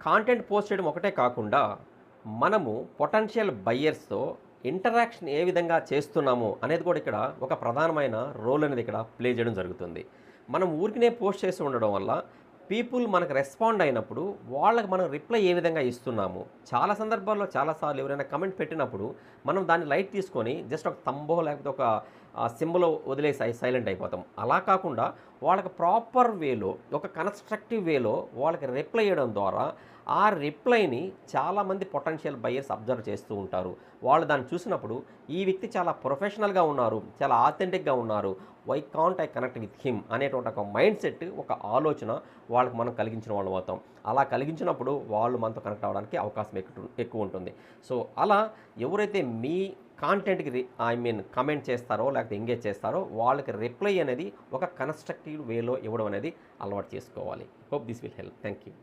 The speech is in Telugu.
కాంటెంట్ పోస్ట్ చేయడం ఒకటే కాకుండా, మనము పొటెన్షియల్ బయ్యర్స్‌తో ఇంటరాక్షన్ ఏ విధంగా చేస్తున్నాము అనేది కూడా ఇక్కడ ఒక ప్రధానమైన రోల్ అనేది ఇక్కడ ప్లే చేయడం జరుగుతుంది. మనం ఊరికనే పోస్ట్ చేసి ఉండడం వల్ల పీపుల్ మనకు రెస్పాండ్ అయినప్పుడు వాళ్ళకి మనం రిప్లై ఏ విధంగా ఇస్తున్నాము. చాలా సందర్భాల్లో చాలా సార్లు ఎవరైనా కమెంట్ పెట్టినప్పుడు మనం దాన్ని లైట్ తీసుకొని జస్ట్ ఒక థంబో లేకపోతే ఒక సింబలో వదిలేసి సైలెంట్ అయిపోతాం. అలా కాకుండా వాళ్ళకి ప్రాపర్ వేలో ఒక కన్‌స్ట్రక్టివ్ వేలో వాళ్ళకి రిప్లై ఇయ్యడం ద్వారా ఆ రిప్లైని చాలామంది పొటెన్షియల్ బయర్స్ అబ్జర్వ్ చేస్తూ ఉంటారు. వాళ్ళు దాన్ని చూసినప్పుడు ఈ వ్యక్తి చాలా ప్రొఫెషనల్‌గా ఉన్నారు, చాలా ఆథెంటిక్‌గా ఉన్నారు, why can't I connect with him అనేటువంటి ఒక మైండ్ సెట్, ఒక ఆలోచన వాళ్ళకి మనం కలిగించిన వాళ్ళం అవుతాం. అలా కలిగించినప్పుడు వాళ్ళు మనతో కనెక్ట్ అవ్వడానికి అవకాశం ఎక్కువ ఉంటుంది. సో అలా ఎవరైతే మీ కాంటెంట్‌కి కమెంట్ చేస్తారో లేకపోతే ఎంగేజ్ చేస్తారో వాళ్ళకి రిప్లై అనేది ఒక కన్‌స్ట్రక్టివ్ వేలో ఇవ్వడం అనేది అలవాటు చేసుకోవాలి. Hope this will help. Thank you.